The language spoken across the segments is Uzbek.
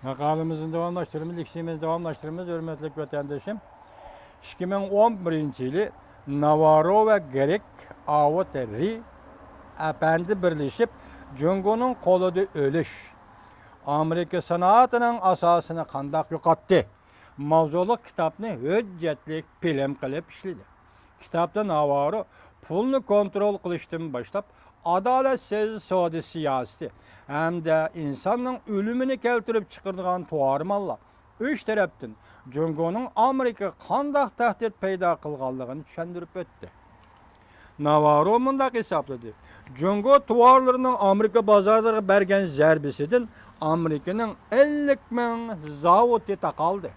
Makalımızın leksiyimiz hürmetli vatandaşım. 2011 yılı Navarro ve Gerek Avoteri Efendi birleşip Cungo'nun koluda ölüş. Amerika sanatının asasını kandak yukattı. Mavzuluk kitabını hüccetlik film kılıp işledi. Kitapta Navarro pulunu kontrol kılıştığını başlap adaletsiz soğudu siyaseti hem de insanın ölümünü keltirip çıkırdıgan tuarmalla üç taraftan Cungo'nun Amerika kandak tehdit peyda kılganlığını düşündürüp öttü. Navarro mundaq hesapladı. Cungo tuvarlarının Amerika bazarlarına bergen zerbisidin Amerika'nın 50 bin zavodi takaldı.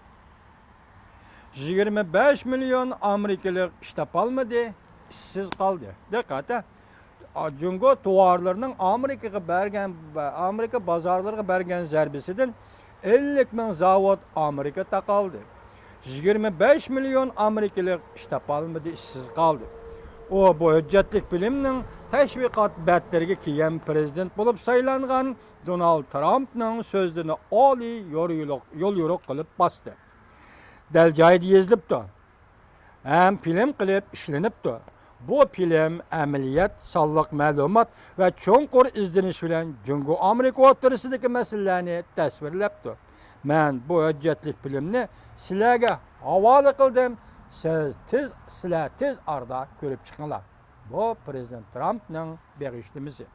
25 milyon Amerikalı iştap almadı, işsiz kaldı. Dikkate. Cungo tuvarlarının Amerika bazarlarına bergen zerbisidin 50 bin zavod Amerika takaldı. 25 milyon Amerikalı iştap almadı, işsiz kaldı. O bu hüccetlik biliminin teşvikat betlerine kiyen prezident bulup saylangan Donald Trump'nın sözlerini oli yol yoruk kılıp bastı. Del caydı yazılıptı. Hem film kılıp işlenipti. Bu film ameliyat, sağlık malumat ve çonkur izdeniş bilen Cungo Amerika oturusideki meselelerini tasvirlepti. Ben bu hüccetlik bilimini silerge havalı kıldım. Sizler tez arda görüp çıkınlar. Bu Prezident Trump'nın begişlimizi.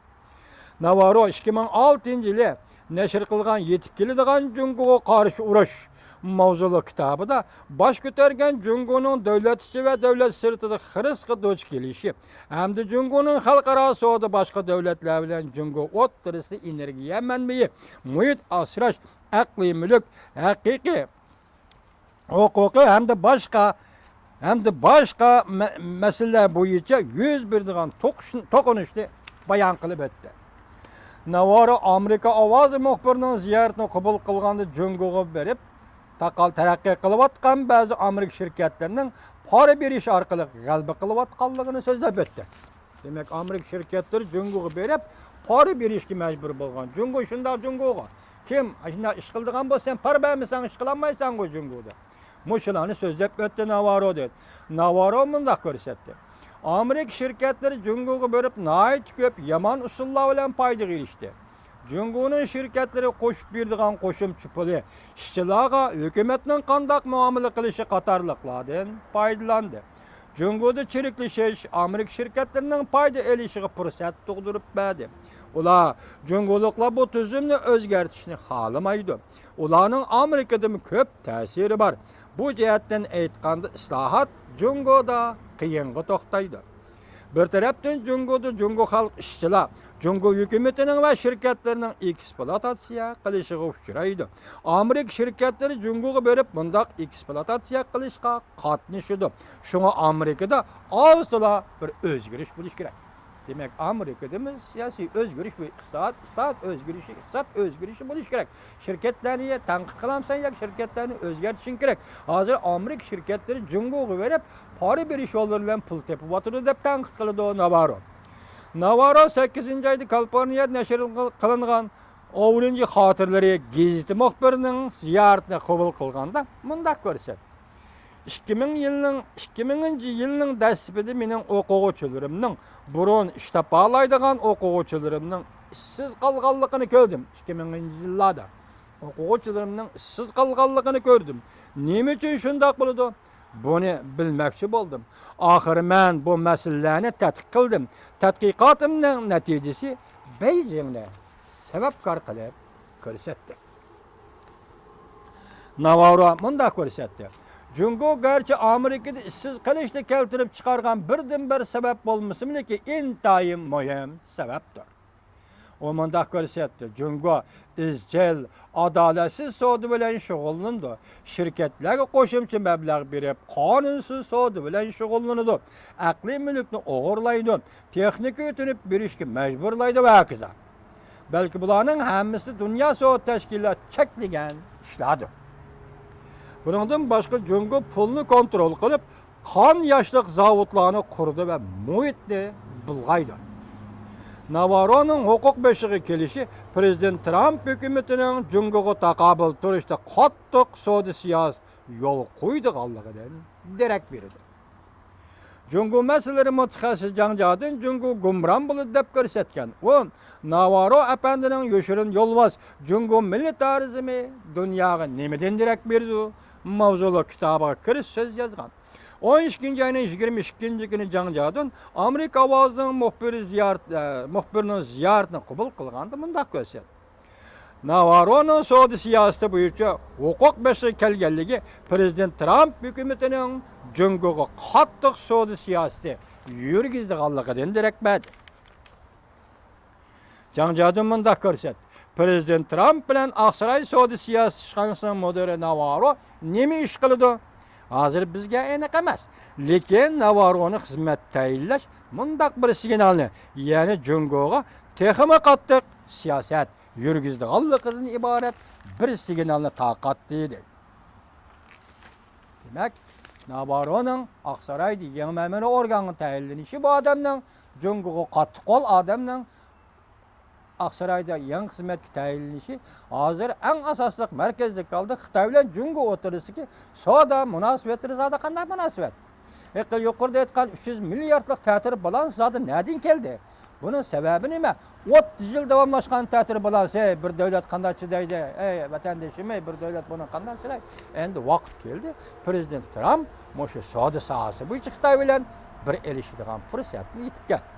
Navarro 2006 yılı neşir kılgan yetip keladigan Cungo'ga karşı uruş mavzulu kitabı da baş kötergen Cungo'nun devlet içi ve devlet sırtıda hırıskı doç gelişi hem de Cungo'nun halkara soğudu başka devletler bilen Cungo oturisi enerjiye menbeyi muhit asraş, akli mülük, hakiki hukuki hem de başka meseleler boyunca 101 digan tokunuştu bayan kılıp etti. Navarro Amerika avazı muhbirinin ziyaretini kabul kılgandı Cungo'ga berip takal terakki kılıp atkan bazı Amerika şirketlerinin para beriş arkalı galbi kılıp atkanlığını sözlep etti. Demek Amerika şirketleri Cungo'ga berip para berişki mecbur bolgan. Cungo şunda Cungo'ga. Kim? Aşında iş kıldıgan bu sen para vermesen iş kılamaysan o Cungo'da. Muşulanı sözlep öttü Navarro dedi. Navarro mundaq görsetti. Amerika şirketleri Cungo'ga bölüp nait köp yaman usulla bilen payda girişti. Cungo'nun şirketleri koşup birdigan koşumçu puli işçilaga hükümetinin kandak muamele kılışı katarlıklardan paydalandı. Cungo'da çirikleşiş Amerika şirketlerinin payda elişiği fırsat doğdurup verdi. Ular Cungoluklar bu tüzümünü özgertişini halamaydı. Ularının Amerika'da köp tesiri var. Bu cihetten aytganda islahat Cungo'da kıyınğı toxtaydı. Bir taraftan Cungo halk işçiler, Cungo hükümetinin ve şirketlerinin eksploatasiya kılışığı uçuraydı. Amerika şirketleri Cungo'ga berip bundaq eksploatasiya kılışqa katnışıdı. Şuna Amerika'da ağızla bir özgürüş buluş gerek. Demek Amerika'da siyasi özgürüş ve iktisat özgürüşü buluş gerek. Şirketlerini tanqid kılamsan ya şirketlerini özgertişin gerek. Hazır Amerika şirketleri Cungo'ga verip para beriş yollarıyla pul tepip atırdı dep tanqid kılıdı o Navarro. Navarro 8. ayda Kaliforniyada neşir kılıngan 10. hatırları geziti muhbirinin ziyaretine kabul kılganda mundaq görset. 2000 yılının dasibide mening o'quvchilarimning burun ishlab bağlaydigan o'quvchilarimning ishsiz qolganligini ko'rdim. 2000-yillarda o'quvchilarimning ishsiz qolganligini ko'rdim. Nima uchun shunday bo'ldi? Buni bilmoqchi bo'ldim. Oxiri men bu masalalarni tadqiq qildim. Tadqiqotimning natijasi Beijingda sababkor qilib ko'rsatdi. Navarro mundaq ko'rsatdi. Cungo gerçi Amerika'da işsiz kılışla keltirip çıkargan birden-bir sebep olmasın ki intayim mühim sebeptir. O mundaq görsetdi. Cungo izcil, adaletsiz soğudu bilen şoğullandı. Şirketlerge koşumçu meblağ berip kanunsuz soğudu bilen şoğullandı. Akli mülkünü oğurlaydı. Texnik ötünüp berişki mecburlaydı ve hakiza. Belki bularının hemmisi dünya soğut teşkilat çekligen işladı. Bundan başka Cungo pulunu kontrol kılıp kan yaşlık zavutlarını kurdu ve muhitni bulgaydı. Navarro'nun hukuk beşiği kelişi Prezident Trump hükümetinin Cungo'ga taqabıl turishda qattiq sodi siyasi yol qo'ydiganligidan derak berdi. Jungo meselelari mutaxassis janjadin Jungo gumron bo'ldi deb ko'rsatgan. U Navarro apandining yoshirin yo'lbos Jungo militarizmi dunyoga nimadan derak berdi? Mavzulu kitobiga kirish so'z yozgan. 12 ayının 22 günü janjadin Amerika ovozining muxbirining ziyoratini qabul qilganda mundaq ko'rsatdi. Navarro'nun sodi siyosati bo'yicha huquq beshi kelganligi Prezident Trump hukumatining Jungo'ga qattiq sodi siyosati yurgizganligidan derak berdi. Janjadin mundaq ko'rsatdi. Prezident Trump bilan Aqsaray sodi siyosati ishxonasining mudiri Navarro nima ish qildi? Hozir bizga aniq emas. Lekin Navarro'ni xizmat tayinlash mundaq bir signalni, ya'ni Jungo'ga texmi qattiq siyosat yurgizganligidan iborat bir signalni taqatdi dedi. Demak, Navarro'ning Aqsarayda yangi ma'muriy organga tayinlanishi bu odamning Jungo'ga qattiq qo'l odamning Aqsarayda yangi xizmatga tayinlanishi hozir eng asosli markazda qoldi. Xitoy bilan Jungo o'tirishiga savdo munosabatlari zada qanday munosabat? Yuqorida aytgan 300 milliardlik ta'tir balans zada nereden keldi? Bunun sebebi nima? 30 yil davomlashgan ta'tir balansi bir davlat qanday chidaydi? Vatandoshim, bir davlat buni qanday chidaydi? Endi vaqt keldi. Prezident Trump shu savdo sohasi bo'yicha Xitoy bilan bir elishadigan fursatni yetib keldi.